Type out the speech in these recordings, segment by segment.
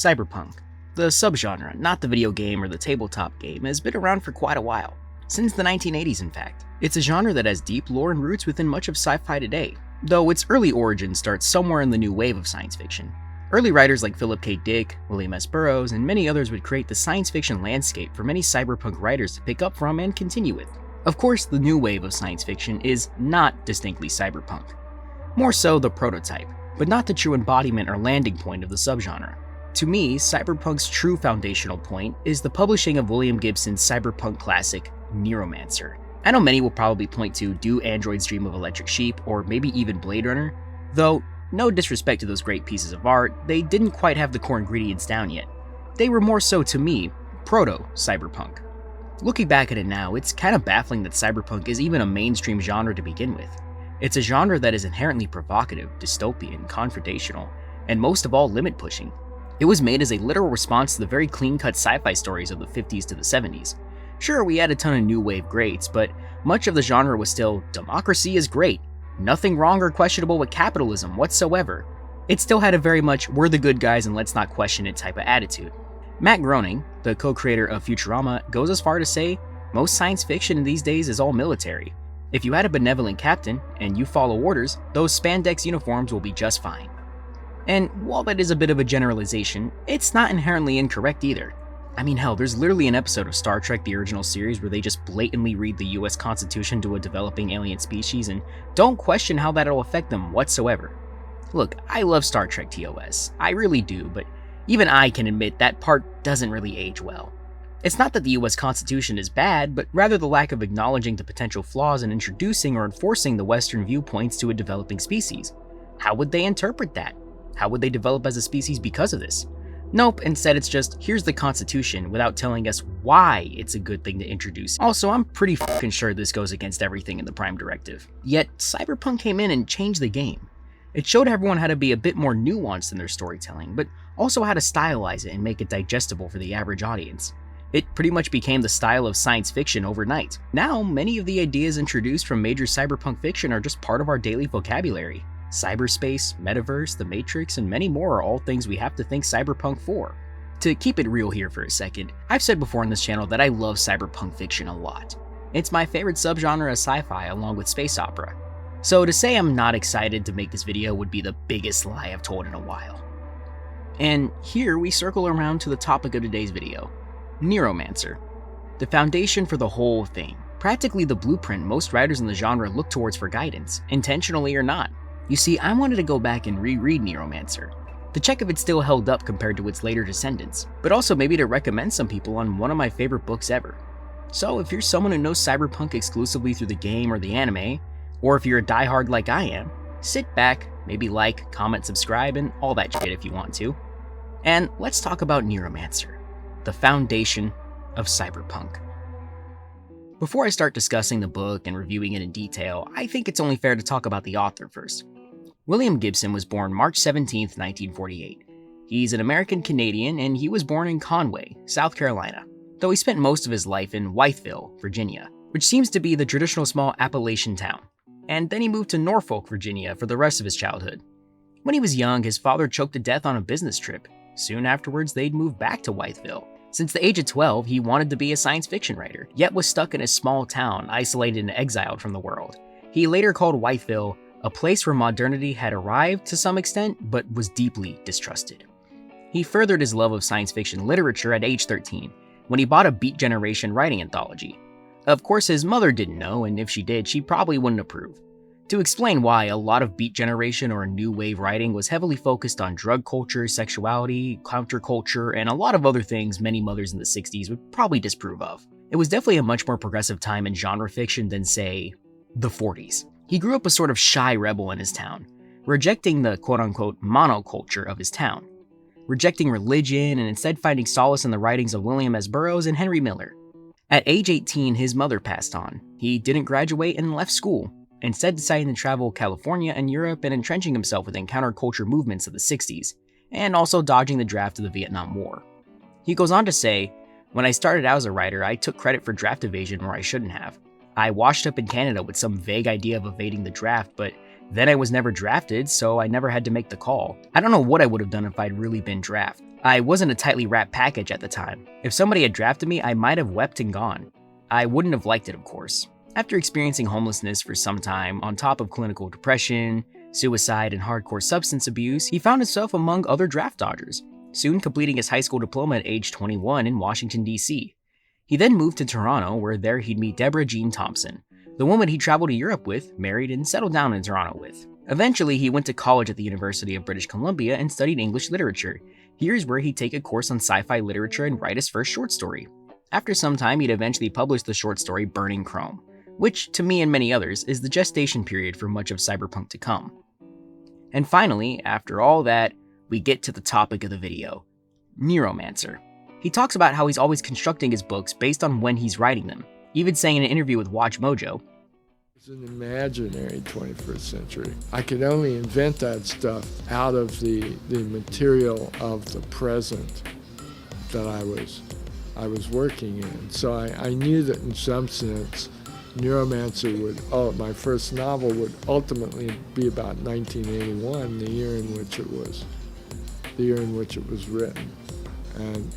Cyberpunk, the subgenre, not the video game or the tabletop game, has been around for quite a while. Since the 1980s, in fact. It's a genre that has deep lore and roots within much of sci-fi today, though its early origin starts somewhere in the new wave of science fiction. Early writers like Philip K. Dick, William S. Burroughs, and many others would create the science fiction landscape for many cyberpunk writers to pick up from and continue with. Of course, the new wave of science fiction is not distinctly cyberpunk. More so the prototype, but not the true embodiment or landing point of the subgenre. To me, cyberpunk's true foundational point is the publishing of William Gibson's cyberpunk classic, NEUROMANCER. I know many will probably point to Do Androids Dream of Electric Sheep or maybe even Blade Runner, though no disrespect to those great pieces of art, they didn't quite have the core ingredients down yet. They were more so, to me, proto-cyberpunk. Looking back at it now, it's kind of baffling that cyberpunk is even a mainstream genre to begin with. It's a genre that is inherently provocative, dystopian, confrontational, and most of all limit-pushing. It was made as a literal response to the very clean-cut sci-fi stories of the 50s to the 70s. Sure, we had a ton of new wave greats, but much of the genre was still, democracy is great, nothing wrong or questionable with capitalism whatsoever. It still had a very much, we're the good guys and let's not question it type of attitude. Matt Groening, the co-creator of Futurama, goes as far to say, most science fiction in these days is all military. If you had a benevolent captain, and you follow orders, those spandex uniforms will be just fine. And while that is a bit of a generalization, it's not inherently incorrect either. I mean, hell, there's literally an episode of Star Trek the original series where they just blatantly read the US Constitution to a developing alien species and don't question how that'll affect them whatsoever. Look, I love Star Trek TOS, I really do, but even I can admit that part doesn't really age well. It's not that the US Constitution is bad, but rather the lack of acknowledging the potential flaws in introducing or enforcing the Western viewpoints to a developing species. How would they interpret that? How would they develop as a species because of this? Nope, instead it's just, here's the Constitution, without telling us why it's a good thing to introduce. Also, I'm pretty fucking sure this goes against everything in the Prime Directive. Yet, Cyberpunk came in and changed the game. It showed everyone how to be a bit more nuanced in their storytelling, but also how to stylize it and make it digestible for the average audience. It pretty much became the style of science fiction overnight. Now, many of the ideas introduced from major cyberpunk fiction are just part of our daily vocabulary. Cyberspace, metaverse, the Matrix, and many more are all things we have to think cyberpunk for. To keep it real here for a second, I've said before on this channel that I love cyberpunk fiction a lot. It's my favorite subgenre of sci-fi along with space opera. So to say I'm not excited to make this video would be the biggest lie I've told in a while. And here we circle around to the topic of today's video, NEUROMANCER. The foundation for the whole thing, practically the blueprint most writers in the genre look towards for guidance, intentionally or not. You see, I wanted to go back and reread NEUROMANCER, to check if it still held up compared to its later descendants, but also maybe to recommend some people on one of my favorite books ever. So if you're someone who knows cyberpunk exclusively through the game or the anime, or if you're a diehard like I am, sit back, maybe like, comment, subscribe, and all that shit if you want to. And let's talk about NEUROMANCER, the foundation of cyberpunk. Before I start discussing the book and reviewing it in detail, I think it's only fair to talk about the author first. William Gibson was born March 17, 1948. He's an American-Canadian and he was born in Conway, South Carolina, though he spent most of his life in Wytheville, Virginia, which seems to be the traditional small Appalachian town. And then he moved to Norfolk, Virginia for the rest of his childhood. When he was young, his father choked to death on a business trip. Soon afterwards, they'd moved back to Wytheville. Since the age of 12, he wanted to be a science fiction writer, yet was stuck in a small town, isolated and exiled from the world. He later called Wytheville a place where modernity had arrived to some extent, but was deeply distrusted. He furthered his love of science fiction literature at age 13, when he bought a Beat Generation writing anthology. Of course, his mother didn't know, and if she did, she probably wouldn't approve. To explain why, a lot of Beat Generation or New Wave writing was heavily focused on drug culture, sexuality, counterculture, and a lot of other things many mothers in the 60s would probably disapprove of. It was definitely a much more progressive time in genre fiction than, say, the 40s. He grew up a sort of shy rebel in his town, rejecting the quote-unquote monoculture of his town, rejecting religion and instead finding solace in the writings of William S. Burroughs and Henry Miller. At age 18, his mother passed on. He didn't graduate and left school, instead deciding to travel California and Europe and entrenching himself within counterculture movements of the 60s, and also dodging the draft of the Vietnam War. He goes on to say, "When I started out as a writer, I took credit for draft evasion where I shouldn't have. I washed up in Canada with some vague idea of evading the draft, but Then I was never drafted, so I never had to make the call. I don't know what I would have done if I'd really been drafted. I wasn't a tightly wrapped package at the time. If somebody had drafted me, I might have wept and gone. I wouldn't have liked it, of course. After experiencing homelessness for some time, on top of clinical depression, suicide, and hardcore substance abuse, he found himself among other draft dodgers, soon completing his high school diploma at age 21 in Washington, D.C. He then moved to Toronto, where there he'd meet Deborah Jean Thompson, the woman he traveled to Europe with, married, and settled down in Toronto with. Eventually, he went to college at the University of British Columbia and studied English literature. Here's where he'd take a course on sci-fi literature and write his first short story. After some time, he'd eventually publish the short story Burning Chrome, which, to me and many others, is the gestation period for much of cyberpunk to come. And finally, after all that, we get to the topic of the video, NEUROMANCER. He talks about how he's always constructing his books based on when he's writing them, even saying in an interview with Watch Mojo, "It's an imaginary 21st century. I could only invent that stuff out of the material of the present that I was working in. So I knew that in some sense, NEUROMANCER my first novel would ultimately be about 1981, the year in which it was written. And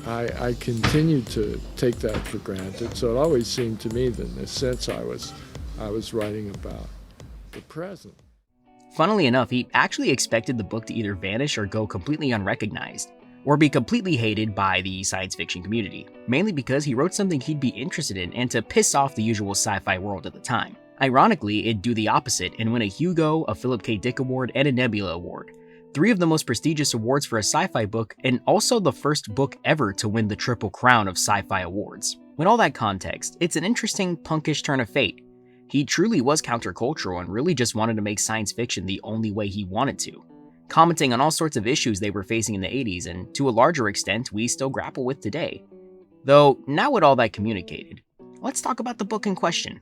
I continued to take that for granted. So it always seemed to me that in a sense I was writing about the present. Funnily enough, he actually expected the book to either vanish or go completely unrecognized, or be completely hated by the science fiction community, mainly because he wrote something he'd be interested in and to piss off the usual sci-fi world at the time. Ironically, it'd do the opposite and win a Hugo, a Philip K. Dick Award, and a Nebula Award, 3 of the most prestigious awards for a sci-fi book, and also the first book ever to win the Triple Crown of sci-fi awards. With all that context, it's an interesting punkish turn of fate. He truly was countercultural and really just wanted to make science fiction the only way he wanted to, commenting on all sorts of issues they were facing in the 80s and to a larger extent we still grapple with today. Though, now with all that communicated, let's talk about the book in question.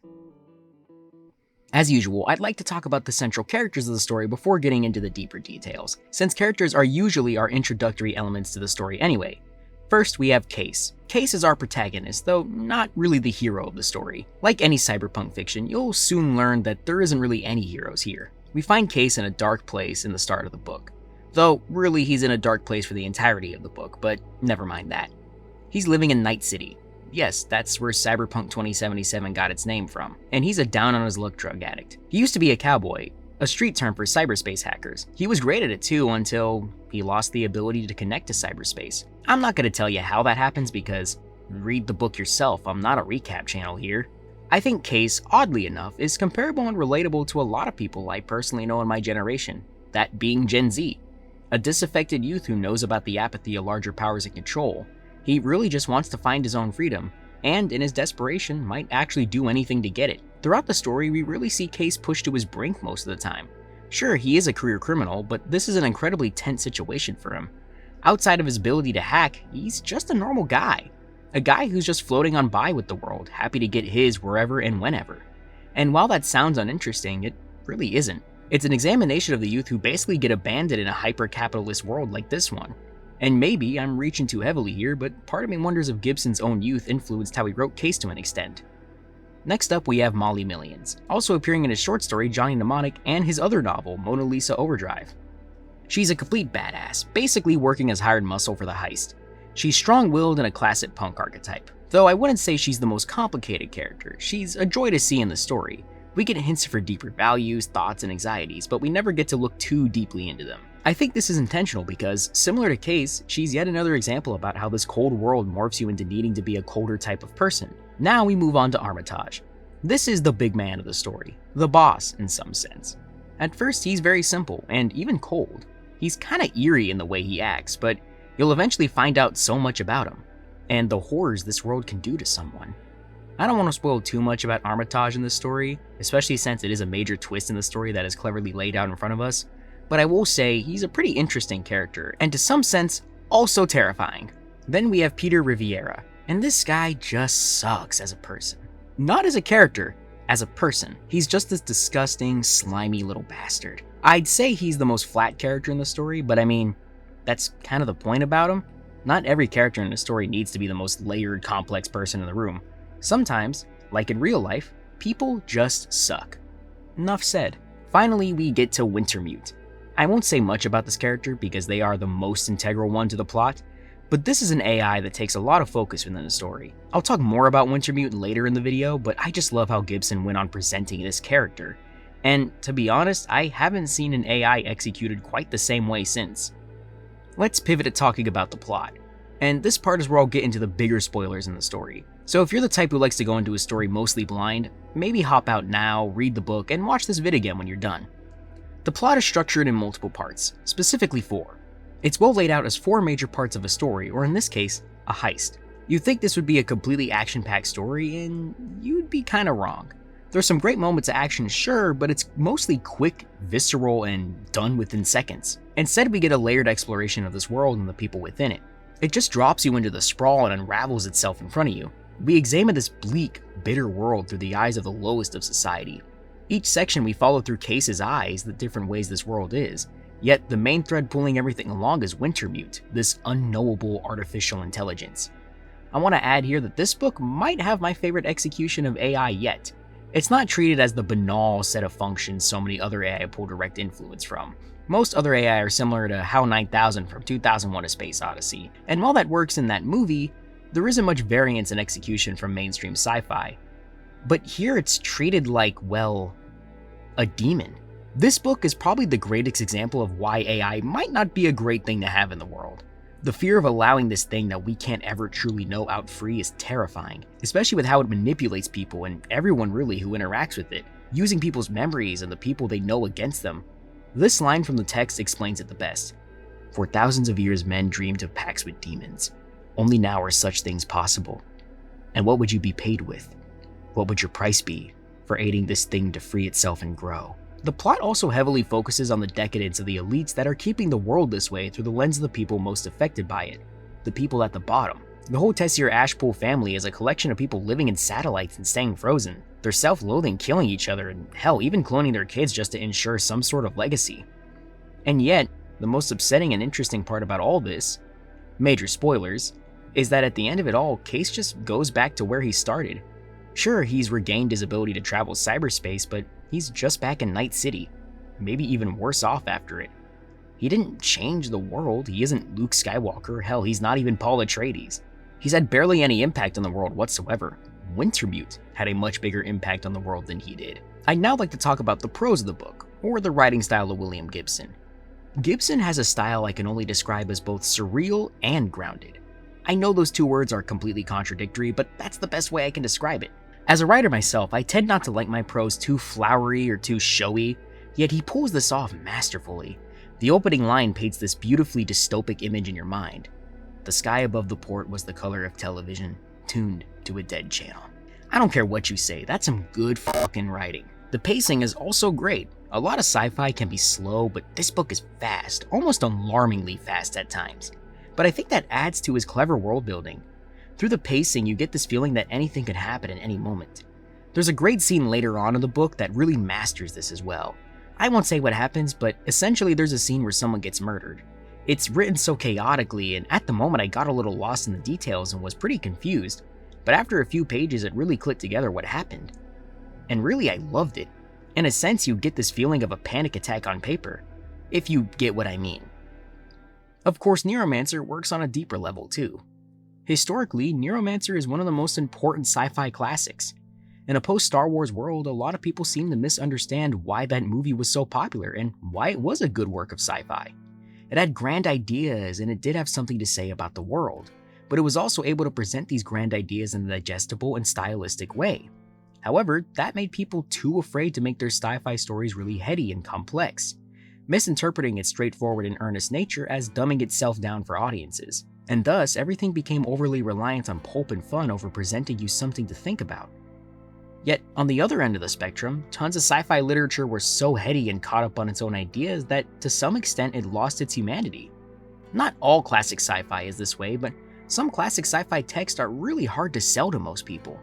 As usual, I'd like to talk about the central characters of the story before getting into the deeper details, since characters are usually our introductory elements to the story anyway. First, we have Case. Case is our protagonist, though not really the hero of the story. Like any cyberpunk fiction, you'll soon learn that there isn't really any heroes here. We find Case in a dark place in the start of the book. Though, really he's in a dark place for the entirety of the book, but never mind that. He's living in Night City. Yes, that's where Cyberpunk 2077 got its name from, and he's a down-on-his-luck drug addict. He used to be a cowboy, a street term for cyberspace hackers. He was great at it too until he lost the ability to connect to cyberspace. I'm not going to tell you how that happens because read the book yourself, I'm not a recap channel here. I think Case, oddly enough, is comparable and relatable to a lot of people I personally know in my generation, that being Gen Z. A disaffected youth who knows about the apathy of larger powers in control. He really just wants to find his own freedom, and in his desperation might actually do anything to get it. Throughout the story, we really see Case pushed to his brink most of the time. Sure, he is a career criminal, but this is an incredibly tense situation for him. Outside of his ability to hack, he's just a normal guy. A guy who's just floating on by with the world, happy to get his wherever and whenever. And while that sounds uninteresting, it really isn't. It's an examination of the youth who basically get abandoned in a hyper-capitalist world like this one. And maybe I'm reaching too heavily here, but part of me wonders if Gibson's own youth influenced how he wrote Case to an extent. Next up, we have Molly Millions, also appearing in his short story Johnny Mnemonic and his other novel, Mona Lisa Overdrive. She's a complete badass, basically working as hired muscle for the heist. She's strong-willed and a classic punk archetype, though I wouldn't say she's the most complicated character. She's a joy to see in the story. We get hints of her deeper values, thoughts, and anxieties, but we never get to look too deeply into them. I think this is intentional because, similar to Case, she's yet another example about how this cold world morphs you into needing to be a colder type of person. Now we move on to Armitage. This is the big man of the story, the boss in some sense. At first he's very simple and even cold. He's kinda eerie in the way he acts, but you'll eventually find out so much about him, and the horrors this world can do to someone. I don't want to spoil too much about Armitage in this story, especially since it is a major twist in the story that is cleverly laid out in front of us, but I will say he's a pretty interesting character, and to some sense, also terrifying. Then we have Peter Riviera, and this guy just sucks as a person. Not as a character, as a person. He's just this disgusting, slimy little bastard. I'd say he's the most flat character in the story, but I mean, that's kind of the point about him. Not every character in a story needs to be the most layered, complex person in the room. Sometimes, like in real life, people just suck. Enough said. Finally, we get to Wintermute. I won't say much about this character because they are the most integral one to the plot, but this is an AI that takes a lot of focus within the story. I'll talk more about Wintermute later in the video, but I just love how Gibson went on presenting this character. And to be honest, I haven't seen an AI executed quite the same way since. Let's pivot to talking about the plot. And this part is where I'll get into the bigger spoilers in the story. So if you're the type who likes to go into a story mostly blind, maybe hop out now, read the book, and watch this vid again when you're done. The plot is structured in multiple parts, specifically 4. It's well laid out as 4 major parts of a story, or in this case, a heist. You'd think this would be a completely action-packed story, and you'd be kinda wrong. There's some great moments of action, sure, but it's mostly quick, visceral, and done within seconds. Instead, we get a layered exploration of this world and the people within it. It just drops you into the sprawl and unravels itself in front of you. We examine this bleak, bitter world through the eyes of the lowest of society. Each section we follow through Case's eyes the different ways this world is, yet the main thread pulling everything along is Wintermute, this unknowable artificial intelligence. I want to add here that this book might have my favorite execution of AI yet. It's not treated as the banal set of functions so many other AI pull direct influence from. Most other AI are similar to HAL 9000 from 2001: A Space Odyssey, and while that works in that movie, there isn't much variance in execution from mainstream sci-fi. But here it's treated like, well, a demon. This book is probably the greatest example of why AI might not be a great thing to have in the world. The fear of allowing this thing that we can't ever truly know out free is terrifying, especially with how it manipulates people and everyone really who interacts with it, using people's memories and the people they know against them. This line from the text explains it the best. For thousands of years men dreamed of pacts with demons. Only now are such things possible. And what would you be paid with? What would your price be for aiding this thing to free itself and grow? The plot also heavily focuses on the decadence of the elites that are keeping the world this way through the lens of the people most affected by it, the people at the bottom. The whole Tessier Ashpool family is a collection of people living in satellites and staying frozen. They're self-loathing, killing each other, and hell, even cloning their kids just to ensure some sort of legacy. And yet, the most upsetting and interesting part about all this, major spoilers, is that at the end of it all, Case just goes back to where he started. Sure, he's regained his ability to travel cyberspace, but he's just back in Night City, maybe even worse off after it. He didn't change the world, he isn't Luke Skywalker, hell, he's not even Paul Atreides. He's had barely any impact on the world whatsoever. Wintermute had a much bigger impact on the world than he did. I'd now like to talk about the prose of the book, or the writing style of William Gibson. Gibson has a style I can only describe as both surreal and grounded. I know those two words are completely contradictory, but that's the best way I can describe it. As a writer myself, I tend not to like my prose too flowery or too showy, yet he pulls this off masterfully. The opening line paints this beautifully dystopic image in your mind. The sky above the port was the color of television, tuned to a dead channel. I don't care what you say, that's some good fucking writing. The pacing is also great. A lot of sci-fi can be slow, but this book is fast, almost alarmingly fast at times. But I think that adds to his clever world building. Through the pacing, you get this feeling that anything could happen at any moment. There's a great scene later on in the book that really masters this as well. I won't say what happens, but essentially there's a scene where someone gets murdered. It's written so chaotically, and at the moment I got a little lost in the details and was pretty confused, but after a few pages it really clicked together what happened. And really I loved it. In a sense, you get this feeling of a panic attack on paper, if you get what I mean. Of course, NEUROMANCER works on a deeper level too. Historically, NEUROMANCER is one of the most important sci-fi classics. In a post-Star Wars world, a lot of people seem to misunderstand why that movie was so popular and why it was a good work of sci-fi. It had grand ideas and it did have something to say about the world, but it was also able to present these grand ideas in a digestible and stylistic way. However, that made people too afraid to make their sci-fi stories really heady and complex, misinterpreting its straightforward and earnest nature as dumbing itself down for audiences. And thus, everything became overly reliant on pulp and fun over presenting you something to think about. Yet, on the other end of the spectrum, tons of sci-fi literature were so heady and caught up on its own ideas that, to some extent, it lost its humanity. Not all classic sci-fi is this way, but some classic sci-fi texts are really hard to sell to most people.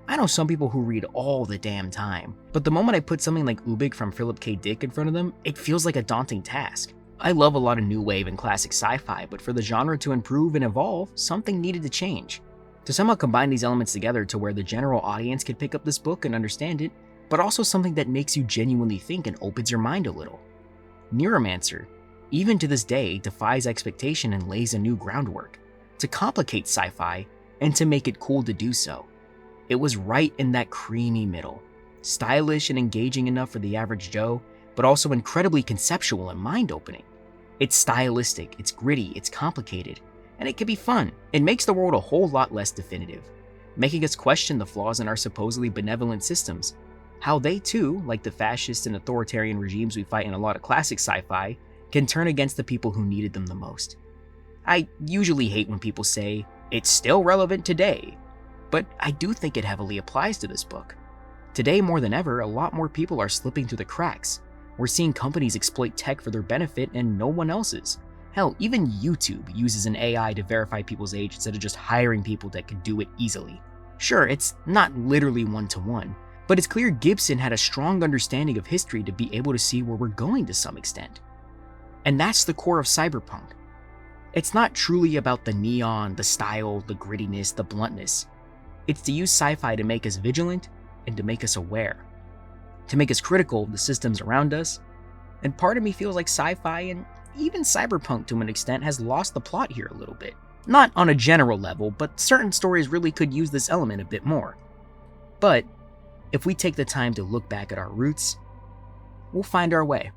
I know some people who read all the damn time, but the moment I put something like Ubik from Philip K. Dick in front of them, it feels like a daunting task. I love a lot of new wave and classic sci-fi, but for the genre to improve and evolve, something needed to change. To somehow combine these elements together to where the general audience could pick up this book and understand it, but also something that makes you genuinely think and opens your mind a little. NEUROMANCER, even to this day, defies expectation and lays a new groundwork to complicate sci-fi and to make it cool to do so. It was right in that creamy middle, stylish and engaging enough for the average Joe, but also incredibly conceptual and mind-opening. It's stylistic, it's gritty, it's complicated, and it can be fun. It makes the world a whole lot less definitive, making us question the flaws in our supposedly benevolent systems, how they too, like the fascist and authoritarian regimes we fight in a lot of classic sci-fi, can turn against the people who needed them the most. I usually hate when people say, it's still relevant today, but I do think it heavily applies to this book. Today more than ever, a lot more people are slipping through the cracks. We're seeing companies exploit tech for their benefit and no one else's. Hell, even YouTube uses an AI to verify people's age instead of just hiring people that can do it easily. Sure, it's not literally one-to-one, but it's clear Gibson had a strong understanding of history to be able to see where we're going to some extent. And that's the core of Cyberpunk. It's not truly about the neon, the style, the grittiness, the bluntness. It's to use sci-fi to make us vigilant and to make us aware, to make us critical of the systems around us. And part of me feels like sci-fi and even Cyberpunk to an extent has lost the plot here a little bit. Not on a general level, but certain stories really could use this element a bit more. But if we take the time to look back at our roots, we'll find our way.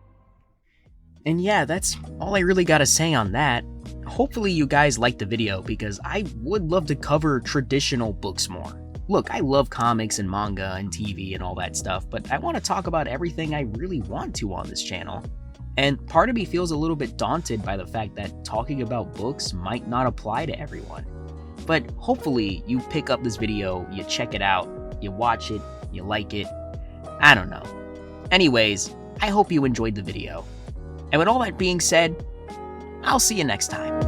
And yeah, that's all I really gotta say on that. Hopefully you guys liked the video because I would love to cover traditional books more. Look, I love comics and manga and TV and all that stuff, but I want to talk about everything I really want to on this channel. And part of me feels a little bit daunted by the fact that talking about books might not apply to everyone. But hopefully you pick up this video, you check it out, you watch it, you like it. I don't know. Anyways, I hope you enjoyed the video. And with all that being said, I'll see you next time.